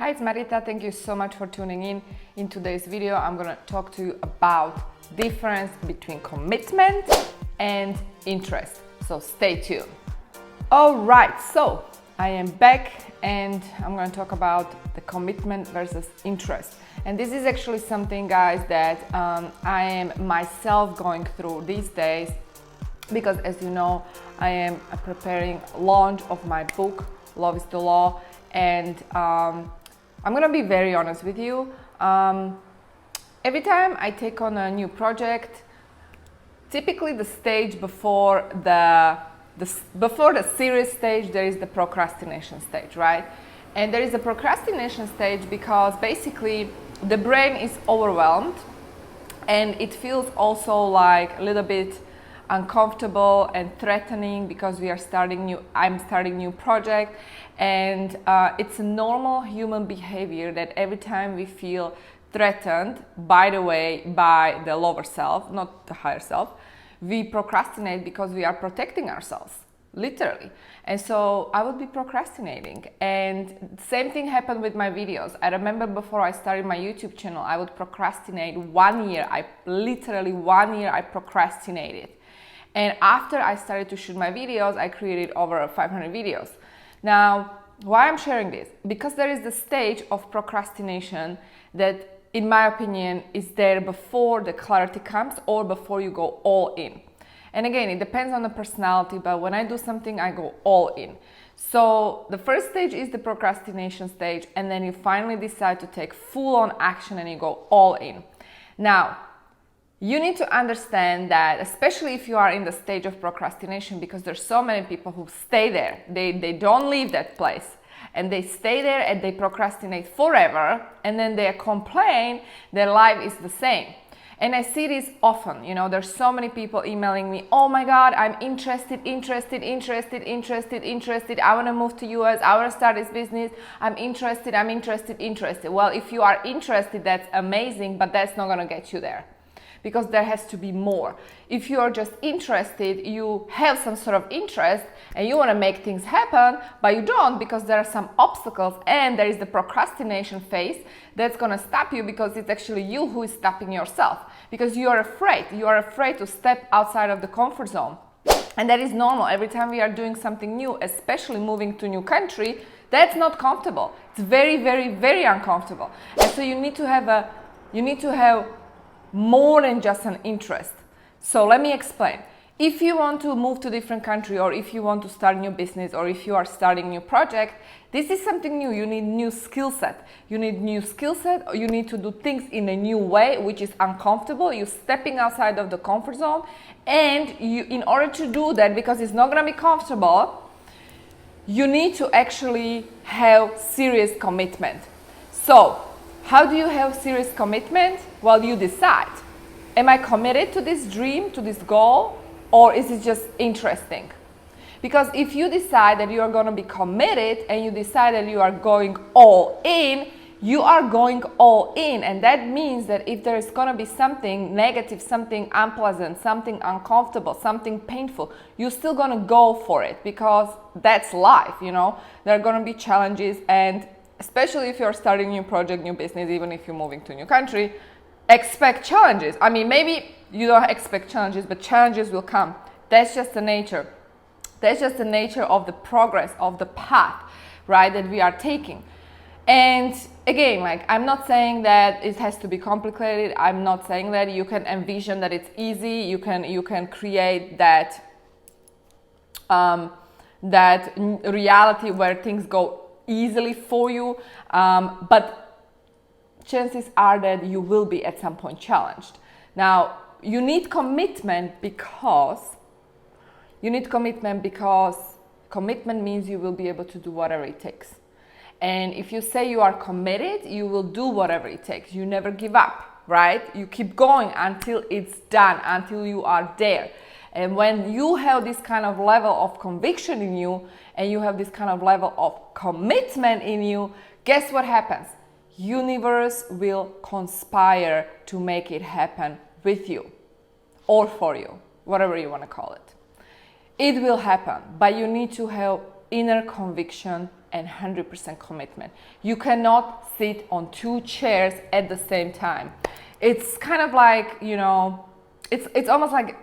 Hi, it's Marieta. Thank you so much for tuning in. In today's video, I'm going to talk to you about difference between commitment and interest. So stay tuned. All right, so I am back and I'm going to talk about the commitment versus interest. And this is actually something, guys, that I am myself going through these days because, as you know, I am preparing launch of my book, Love is the Law. And I'm gonna be very honest with you. Every time I take on a new project, typically the stage before the serious stage, there is the procrastination stage, right? And there is a procrastination stage because basically the brain is overwhelmed and it feels also like a little bit uncomfortable and threatening because I'm starting new project, and it's a normal human behavior that every time we feel threatened, by the lower self, not the higher self, we procrastinate because we are protecting ourselves, literally. And so I would be procrastinating, and same thing happened with my videos. I remember before I started my YouTube channel, I would procrastinate 1 year. Literally 1 year I procrastinated. And after I started to shoot my videos, I created over 500 videos. Now, why I'm sharing this? Because there is the stage of procrastination that, in my opinion, is there before the clarity comes or before you go all in. And again, it depends on the personality, but when I do something, I go all in. So the first stage is the procrastination stage, and then you finally decide to take full-on action and you go all in. Now, you need to understand that, especially if you are in the stage of procrastination, because there's so many people who stay there. They don't leave that place and they stay there and they procrastinate forever, and then they complain their life is the same. And I see this often, there's so many people emailing me, oh my God, I'm interested. I want to move to US, I want to start this business. I'm interested. Well, if you are interested, that's amazing, but that's not going to get you there. Because there has to be more. If you are just interested, you have some sort of interest and you want to make things happen, but you don't because there are some obstacles, and there is the procrastination phase that's going to stop you because it's actually you who is stopping yourself because you are afraid. You are afraid to step outside of the comfort zone. And that is normal. Every time we are doing something new, especially moving to a new country, that's not comfortable. It's very, very, very uncomfortable. And so you need to have more than just an interest. So let me explain. If you want to move to a different country, or if you want to start a new business, or if you are starting a new project, this is something new. You need new skill set. You need to do things in a new way, which is uncomfortable. You're stepping outside of the comfort zone, and in order to do that, because it's not going to be comfortable, you need to actually have serious commitment. So how do you have serious commitment? Well, you decide. Am I committed to this dream, to this goal, or is it just interesting? Because if you decide that you are going to be committed and you decide that you are going all in, you are going all in. And that means that if there is going to be something negative, something unpleasant, something uncomfortable, something painful, you're still going to go for it because that's life, There are going to be challenges, and especially if you're starting a new project, new business, even if you're moving to a new country, expect challenges. I mean, maybe you don't expect challenges, but challenges will come. That's just the nature. That's just the nature of the progress, of the path, right, that we are taking. And again, I'm not saying that it has to be complicated. I'm not saying that you can envision that it's easy. You can create that reality where things go easily for you, but chances are that you will be at some point challenged. Now, you need commitment because commitment means you will be able to do whatever it takes. And if you say you are committed, you will do whatever it takes. You never give up, right? You keep going until it's done, until you are there. And when you have this kind of level of conviction in you, and you have this kind of level of commitment in you, guess what happens? Universe will conspire to make it happen with you or for you, whatever you want to call it. It will happen, but you need to have inner conviction and 100% commitment. You cannot sit on two chairs at the same time. It's kind of like, you know, it's almost like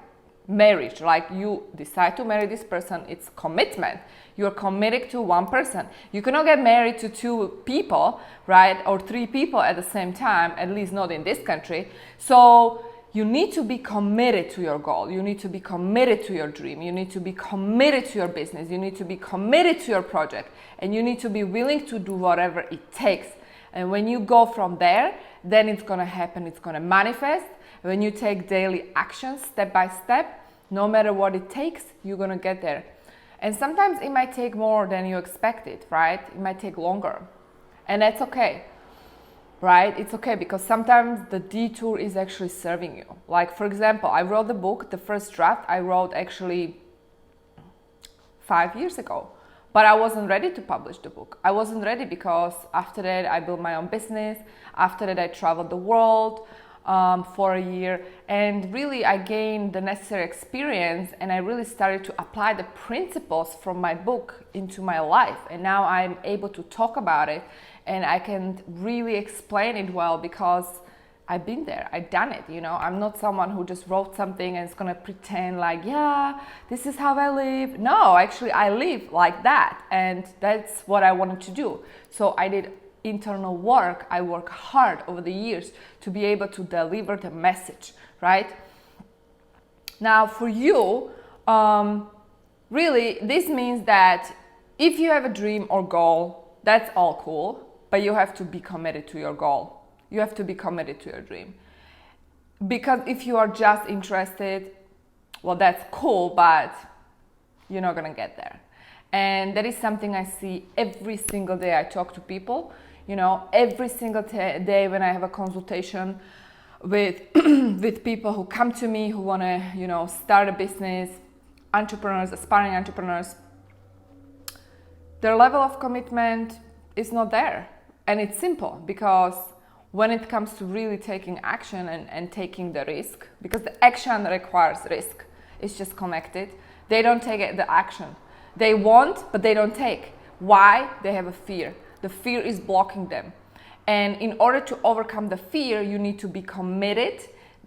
marriage. Like you decide to marry this person, it's commitment. You're committed to one person. You cannot get married to two people, right? Or three people at the same time, at least not in this country. So you need to be committed to your goal. You need to be committed to your dream. You need to be committed to your business. You need to be committed to your project. And you need to be willing to do whatever it takes. And when you go from there, then it's gonna happen, it's gonna manifest. When you take daily actions, step by step, no matter what it takes, you're gonna get there. And sometimes it might take more than you expected, right? It might take longer. And that's okay, right? It's okay, because sometimes the detour is actually serving you. Like, for example, I wrote the book, the first draft I wrote actually 5 years ago. But I wasn't ready to publish the book. I wasn't ready because after that I built my own business. After that I traveled the world for a year, and really I gained the necessary experience, and I really started to apply the principles from my book into my life. And now I'm able to talk about it, and I can really explain it well because I've been there, I've done it, you know. I'm not someone who just wrote something and is gonna pretend like, yeah, this is how I live. No, actually I live like that, and that's what I wanted to do. So I did internal work. I work hard over the years to be able to deliver the message, right? Now for you, really this means that if you have a dream or goal, that's all cool, but you have to be committed to your goal. You have to be committed to your dream. Because if you are just interested, well, that's cool, but you're not gonna get there. And that is something I see every single day I talk to people. You know, every single day when I have a consultation with with people who come to me who want to, you know, start a business, entrepreneurs, aspiring entrepreneurs, their level of commitment is not there. And it's simple, because when it comes to really taking action and taking the risk, because the action requires risk, it's just connected, they don't take the action. They want, but they don't take. Why? They have a fear. The fear is blocking them. And in order to overcome the fear, you need to be committed.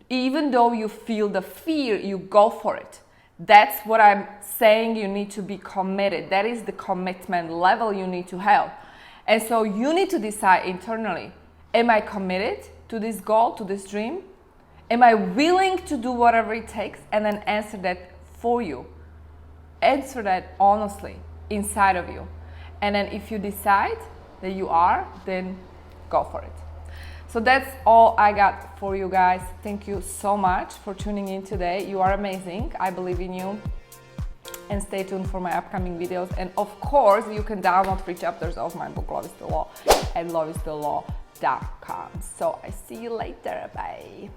Even though you feel the fear, you go for it. That's what I'm saying. You need to be committed. That is the commitment level you need to have. And so you need to decide internally, am I committed to this goal, to this dream? Am I willing to do whatever it takes? And then answer that for you. Answer that honestly inside of you. And then if you decide that you are, then go for it. So that's all I got for you guys. Thank you so much for tuning in today. You are amazing. I believe in you. And stay tuned for my upcoming videos. And of course, you can download free chapters of my book, Love is the Law, at loveisthelaw.com. So I see you later. Bye.